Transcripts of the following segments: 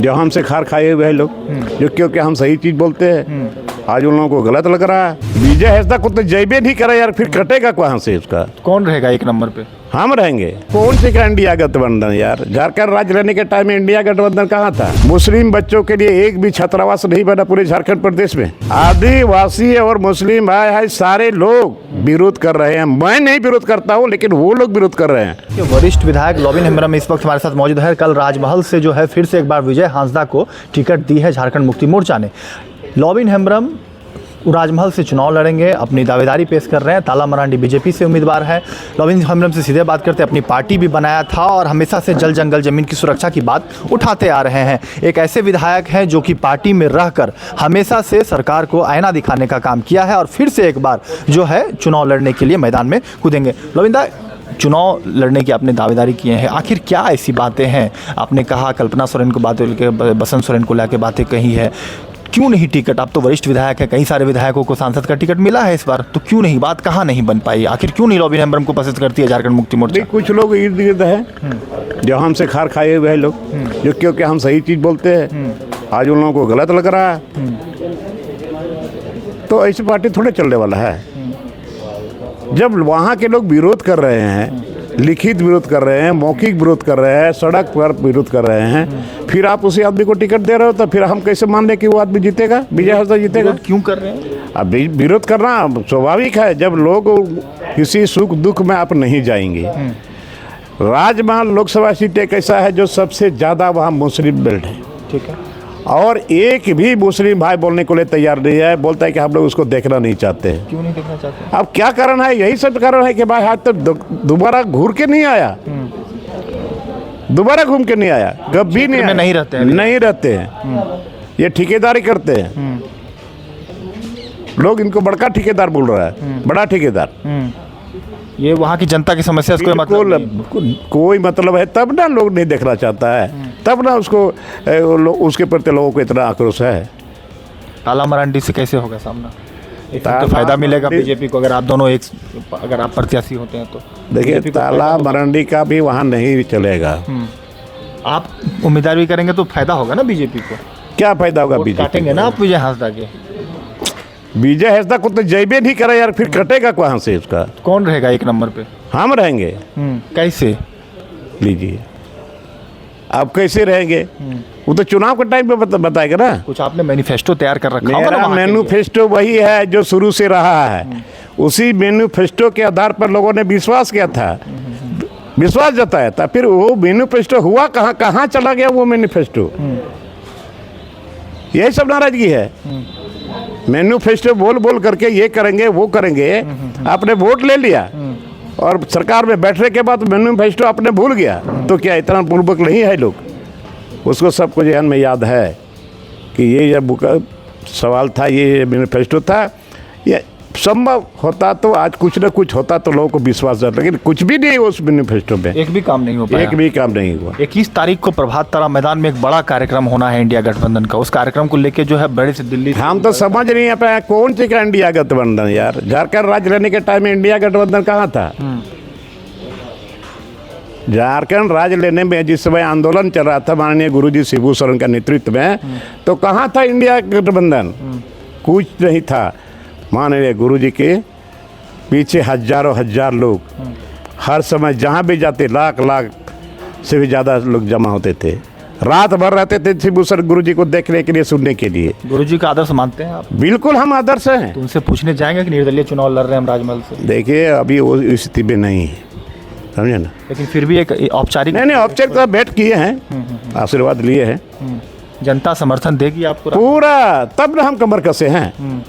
जो हमसे खार खाए हुए हैं लोग, जो क्योंकि हम सही चीज बोलते हैं, आज उन लोगों को गलत लग रहा है। विजय हैसदा को तो जयबे नहीं करा यार, फिर कटेगा कहाँ से उसका? कौन रहेगा एक नंबर पे? हम रहेंगे। कौन सी का इंडिया गठबंधन यार? झारखंड राज्य रहने के टाइम में इंडिया गठबंधन कहाँ था? मुस्लिम बच्चों के लिए एक भी छात्रावास नहीं बना पूरे झारखंड प्रदेश में। आदिवासी और मुस्लिम भाई है, सारे लोग विरोध कर रहे हैं। मैं नहीं विरोध करता हूँ, लेकिन वो लोग विरोध कर रहे हैं। वरिष्ठ विधायक लॉबिन हेम्ब्रम इस वक्त हमारे साथ मौजूद है। कल राजमहल से जो है फिर से एक बार विजय हांसदा को टिकट दी है झारखंड मुक्ति मोर्चा ने। लॉबिन हेम्ब्रम राजमहल से चुनाव लड़ेंगे, अपनी दावेदारी पेश कर रहे हैं। ताला मरांडी बीजेपी से उम्मीदवार है। लॉबिन हेम्ब्रम से सीधे बात करते हैं। अपनी पार्टी भी बनाया था और हमेशा से जल जंगल जमीन की सुरक्षा की बात उठाते आ रहे हैं। एक ऐसे विधायक हैं जो कि पार्टी में रहकर हमेशा से सरकार को आईना दिखाने का काम किया है और फिर से एक बार जो है चुनाव लड़ने के लिए मैदान में कूदेंगे। लॉबिन दा, चुनाव लड़ने की आपने दावेदारी किए हैं, आखिर क्या ऐसी बातें हैं? आपने कहा कल्पना सोरेन को बातें लेकर, बसंत सोरेन को लेकर बातें कही है, क्यों नहीं टिकट? आप तो वरिष्ठ विधायक हैं, कई सारे विधायकों को सांसद का टिकट मिला है इस बार, तो क्यों नहीं? बात कहाँ नहीं बन पाई? आखिर क्यों नहीं लॉबिन हेम्ब्रम को पसंद करती है झारखंड मुक्ति मोर्चा? कुछ लोग इर्द गिर्द हैं जो हमसे खार खाए हुए हैं लोग, जो क्योंकि हम सही चीज बोलते हैं, आज उन लोगों को गलत लग रहा है। तो ऐसी पार्टी थोड़े चलने वाला है। जब वहाँ के लोग विरोध कर रहे हैं, लिखित विरोध कर रहे हैं, मौखिक विरोध कर रहे हैं, सड़क पर विरोध कर रहे हैं, फिर आप उसी आदमी को टिकट दे रहे हो, तो फिर हम कैसे मान लें कि वो आदमी जीतेगा, विजय हांसदा जीतेगा? क्यों कर रहे हैं? अब विरोध करना स्वाभाविक है। जब लोग किसी सुख दुख में आप नहीं जाएंगे। राजमहल लोकसभा सीट एक ऐसा है जो सबसे ज़्यादा वहाँ मुस्लिम बेल्ट है, ठीक है, और एक भी मुस्लिम भाई बोलने को लिए तैयार नहीं है। बोलता है कि हम लोग उसको देखना नहीं चाहते हैं। क्यों नहीं देखना चाहते? अब क्या कारण है? यही सब कारण है कि भाई आज तक दोबारा घूर के नहीं आया, दोबारा घूम के नहीं आया, कभी नहीं आया। नहीं रहते हैं, नहीं रहते हैं, ये ठेकेदारी करते हैं। लोग इनको बड़का ठेकेदार बोल रहा है, बड़ा ठेकेदार। ये वहाँ की जनता की समस्या से कोई मतलब है, तब ना लोग नहीं देखना चाहता है, तब ना उसको उसके प्रति लोगों को इतना आक्रोश है। ताला मरांडी से कैसे होगा सामना? तो फायदा मिलेगा बीजेपी को, अगर आप दोनों अगर आप प्रत्याशी होते हैं तो? देखिए, ताला मरांडी का भी वहाँ नहीं चलेगा। आप उम्मीदवार भी करेंगे तो फायदा होगा ना बीजेपी को? क्या फायदा होगा? बीजेपी काटेंगे ना आप विजय हांसदा के? विजय हांसदा को तो जयबे नहीं करा यार, फिर कटेगा कहाँ से उसका? कौन रहेगा एक नंबर पे? हम रहेंगे। कैसे? लीजिए, आप कैसे रहेंगे? वो तो चुनाव के टाइम पे बताएगा ना। कुछ आपने मैनिफेस्टो तैयार कर रखा होगा ना? मेरा मैनिफेस्टो वही है जो शुरू से रहा है। उसी मैनिफेस्टो के आधार पर लोगों ने विश्वास किया था, विश्वास जताया था। फिर वो मैनिफेस्टो हुआ कहाँ, कहाँ चला गया वो मैनिफेस्टो? यही सब नाराजगी है। मैनिफेस्टो बोल बोल करके ये करेंगे वो करेंगे, आपने वोट ले लिया और सरकार में बैठने के बाद मैनिफेस्टो आपने भूल गया, तो क्या इतना पूर्वक नहीं है लोग? उसको सबको ध्यान में याद है कि ये जब सवाल था, ये मैनिफेस्टो था, ये संभव होता तो आज कुछ न कुछ होता तो लोगों को विश्वास था, लेकिन कुछ भी नहीं उस मैनिफेस्टो में। एक भी काम नहीं हो पाया। एक भी काम नहीं हुआ। 21 तारीख को प्रभात तारा मैदान में एक बड़ा कार्यक्रम होना है इंडिया गठबंधन का। उस कार्यक्रम को लेके जो है बड़े से दिल्ली से हम तो समझ नहीं आ पाया कौन सी का इंडिया गठबंधन यार? झारखंड राज्य रहने के टाइम में इंडिया गठबंधन कहाँ था? झारखंड राज्य लेने में जिस समय आंदोलन चल रहा था माननीय गुरुजी शिबू सोरेन का नेतृत्व में, तो कहाँ था इंडिया गठबंधन? कुछ नहीं था। माननीय गुरुजी के पीछे हजारों हजार लोग हर समय जहाँ भी जाते, लाख लाख से भी ज़्यादा लोग जमा होते थे। रात भर रहते थे शिबू सोरेन गुरुजी को देखने के लिए, सुनने के लिए। गुरुजी का आदर्श मानते हैं आप? बिल्कुल, हम आदर्श हैं। तो उनसे पूछने जाएंगे कि निर्दलीय चुनाव लड़ रहे हैं हम राजमहल से? देखिए, अभी वो स्थिति में नहीं है, समझे ना। लेकिन फिर भी एक औपचारिक नहीं, औपचारिक भेंट किए हैं, आशीर्वाद लिए हैं। जनता समर्थन देगी आपको पूरा? तब ना हम कमर कसे हैं।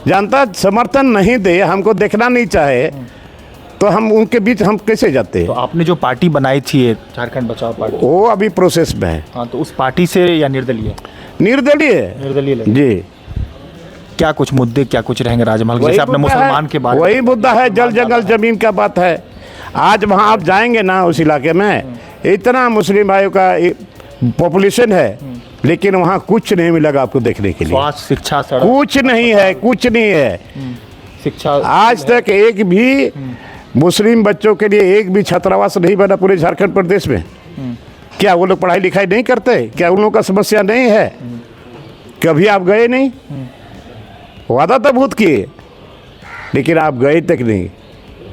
जनता समर्थन नहीं दे, हमको देखना नहीं चाहे, तो हम उनके बीच हम कैसे जाते हैं? तो आपने जो पार्टी बनाई थी एक झारखंड बचाओ पार्टी, वो अभी प्रोसेस में है। हाँ, तो उस पार्टी से या निर्दलीय? निर्दलीय जी। क्या कुछ मुद्दे, क्या कुछ रहेंगे राजमहल? जैसे आपने मुसलमान के बाद, वही मुद्दा है, जल जंगल जमीन का बात है। आज वहाँ आप जाएंगे ना, उस इलाके में इतना मुस्लिम भाइयों का पॉपुलेशन है, लेकिन वहाँ कुछ नहीं मिलेगा आपको देखने के लिए। स्वास्थ्य, शिक्षा, सड़क, कुछ नहीं है, कुछ नहीं है। शिक्षा आज तक एक भी मुस्लिम बच्चों के लिए एक भी छात्रावास नहीं बना पूरे झारखंड प्रदेश में। क्या वो लोग पढ़ाई लिखाई नहीं करते? क्या उन लोगों का समस्या नहीं है? कभी आप गए नहीं? वादा तो बहुत किए, लेकिन आप गए तक नहीं।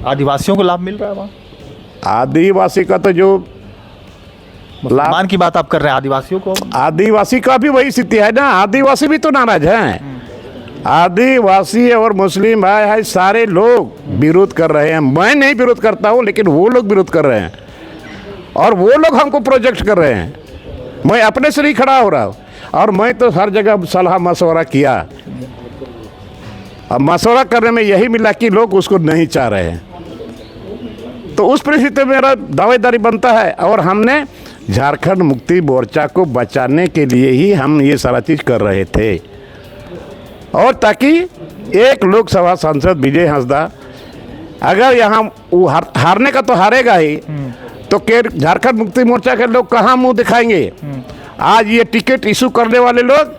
आदिवासियों को लाभ मिल रहा है वहाँ? आदिवासी का तो जो मुसलमान की बात आप कर रहे हैं, आदिवासियों को? आदिवासी का भी वही स्थिति है ना, आदिवासी भी तो नाराज हैं। आदिवासी और मुस्लिम भाई है, सारे लोग विरोध कर रहे हैं। मैं नहीं विरोध करता हूँ, लेकिन वो लोग विरोध कर रहे हैं और वो लोग हमको प्रोजेक्ट कर रहे हैं। मैं अपने से नहीं खड़ा हो रहा हूँ, और मैं तो हर जगह सलाह मशवरा किया, अब मशवरा करने में यही मिला कि लोग उसको नहीं चाह रहे हैं। तो उस परिस्थिति में मेरा दावेदारी बनता है, और हमने झारखंड मुक्ति मोर्चा को बचाने के लिए ही हम ये सारा चीज़ कर रहे थे, और ताकि एक लोकसभा सांसद विजय हांसदा, अगर यहाँ वो हारने का तो हारेगा ही, तो झारखंड मुक्ति मोर्चा के लोग कहाँ मुंह दिखाएंगे? आज ये टिकट इशू करने वाले लोग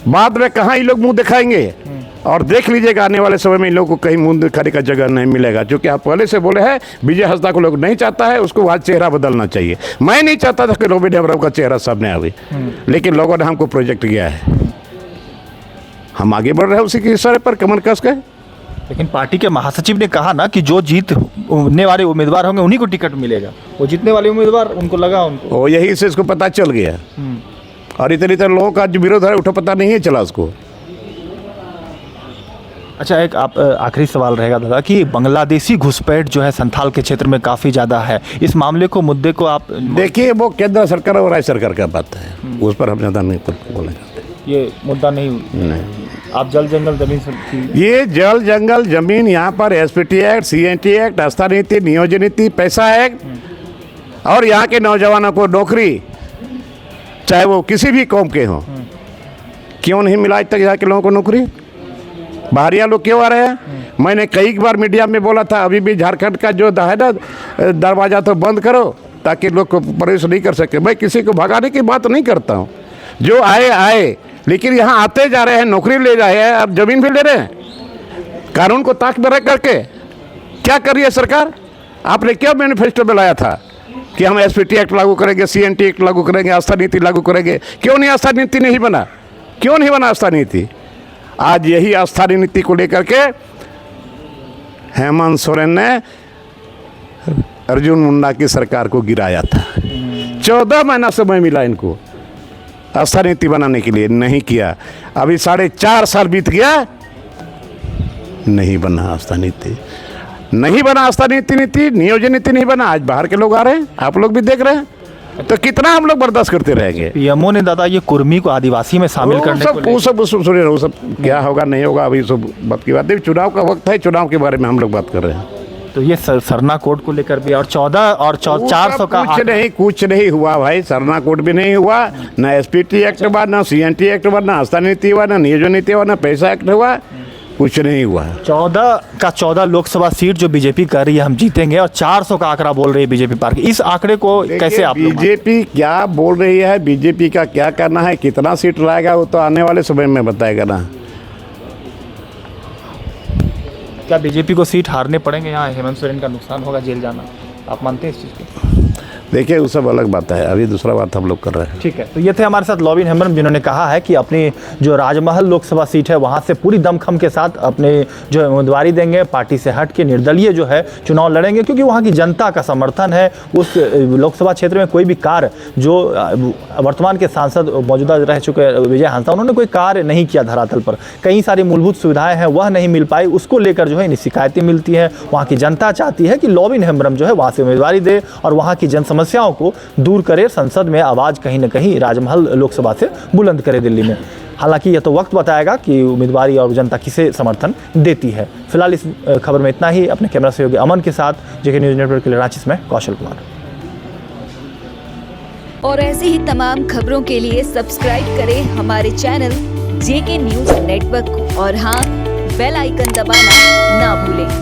बाद में कहाँ ये लोग मुंह दिखाएंगे? और देख लीजिएगा आने वाले समय में इन लोगों को कहीं मुंह दिखाने का जगह नहीं मिलेगा, क्योंकि आप पहले से बोले हैं विजय हांसदा को लोग नहीं चाहता है, उसको आज चेहरा बदलना चाहिए। मैं नहीं चाहता था कि लॉबिन हेम्ब्रम का चेहरा सामने आवे, लेकिन लोगों ने हमको प्रोजेक्ट किया है, हम आगे बढ़ रहे हैं उसी के इशारे पर कमर कस के। लेकिन पार्टी के महासचिव ने कहा ना कि जो जीतने वाले उम्मीदवार होंगे उन्हीं को टिकट मिलेगा। वो जीतने वाले उम्मीदवार उनको लगा उनको, वो यही से इसको पता चल गया, और इतने लोगों का जो विरोध है उठो पता नहीं है चला उसको। अच्छा, एक आप आखिरी सवाल रहेगा दादा कि बांग्लादेशी घुसपैठ जो है संथाल के क्षेत्र में काफ़ी ज़्यादा है, इस मामले को मुद्दे को आप देखिए, वो केंद्र सरकार और राज्य सरकार का बात है, उस पर हम ज़्यादा नहीं बोलना चाहते। ये मुद्दा नहीं। आप जल जंगल जमीन से, ये जल जंगल जमीन यहाँ पर एसपीटी एक्ट, सीएनटी एक्ट, आस्था नीति, नियोजन नीति, पैसा एक्ट, और यहाँ के नौजवानों को नौकरी, चाहे वो किसी भी कौम के हों, क्यों नहीं मिला आज तक यहाँ के लोगों को नौकरी? बाहरिया लोग क्यों आ रहे हैं? मैंने कई बार मीडिया में बोला था, अभी भी झारखंड का जो है ना दरवाज़ा तो बंद करो ताकि लोग को प्रवेश नहीं कर सके। मैं किसी को भगाने की बात नहीं करता हूँ, जो आए, लेकिन यहाँ आते जा रहे हैं, नौकरी ले रहे हैं और ज़मीन भी ले रहे हैं। कानून को ताक में रख करके क्या कर रही है सरकार? आपने क्या मैनिफेस्टो में लाया था कि हम एसपीटी एक्ट लागू करेंगे, सीएनटी एक्ट लागू करेंगे, आस्था नीति लागू करेंगे? क्यों नहीं आस्था नीति नहीं बना? क्यों नहीं बना आस्था नीति? आज यही आस्था नीति को लेकर के हेमंत सोरेन ने अर्जुन मुंडा की सरकार को गिराया था। 14 महीना समय मिला इनको आस्था नीति बनाने के लिए, नहीं किया। अभी 4.5 साल बीत गया, नहीं बना आस्था नीति, नहीं बना आस्था नीति, नियोजन नीति नहीं बना। आज बाहर के लोग आ रहे हैं, आप लोग भी देख रहे हैं, तो कितना हम लोग बर्दाश्त करते रहेंगे? पीएमओ ने दादा ये कुर्मी को आदिवासी में शामिल करने को, वो सब क्या होगा नहीं होगा, अभी सब बात की बात है। चुनाव का वक्त है, चुनाव के बारे में हम लोग बात कर रहे हैं। तो ये सरना कोड को लेकर भी, और 14 और 400 का कुछ नहीं हुआ भाई। सरना कोड भी नहीं हुआ, ना एसपीटी एक्ट हुआ, ना सीएनटी एक्ट हुआ, ना आस्था नीति हुआ, ना नियोजन नीति हुआ, ना पैसा एक्ट हुआ, कुछ नहीं हुआ। 14 लोकसभा सीट जो बीजेपी कर रही है हम जीतेंगे, और 400 का आंकड़ा बोल रही है बीजेपी पार्टी। इस आंकड़े को कैसे आप? बीजेपी क्या बोल रही है, बीजेपी का क्या करना है, कितना सीट लाएगा, वो तो आने वाले समय में बताएगा ना। क्या बीजेपी को सीट हारने पड़ेंगे? यहाँ हेमंत सोरेन का नुकसान होगा, जेल जाना, आप मानते हैं इस चीज़ को? देखिए, वो सब अलग बात है, अभी दूसरा बात हम लोग कर रहे हैं। ठीक है, तो ये थे हमारे साथ लॉबिन हेम्ब्रम, जिन्होंने कहा है कि अपनी जो राजमहल लोकसभा सीट है वहाँ से पूरी दमखम के साथ अपने जो उम्मीदवारी देंगे, पार्टी से हट के निर्दलीय जो है चुनाव लड़ेंगे, क्योंकि वहाँ की जनता का समर्थन है। उस लोकसभा क्षेत्र में कोई भी कार्य, जो वर्तमान के सांसद मौजूदा रह चुके विजय हांसदा, उन्होंने कोई कार्य नहीं किया धरातल पर, कई सारी मूलभूत सुविधाएँ हैं वह नहीं मिल पाई, उसको लेकर जो है इन शिकायतें मिलती हैं। वहाँ की जनता चाहती है कि लॉबिन हेम्ब्रम जो है वहाँ से उम्मीदवारी दे और वहाँ की समस्याओं को दूर करे, संसद में आवाज कहीं न कहीं राजमहल लोकसभा से बुलंद करे दिल्ली में। हालांकि यह तो वक्त बताएगा कि उम्मीदवारी और जनता किसे समर्थन देती है। फिलहाल इस खबर में इतना ही। अपने कैमरा सहयोगी अमन के साथ जेके न्यूज़ नेटवर्क के लिए रांची में कौशल कुमार। और ऐसे ही तमाम खबरों के लिए सब्सक्राइब करें हमारे चैनल जेके न्यूज़ नेटवर्क को, और हाँ, बेल आइकन दबाना ना भूलें।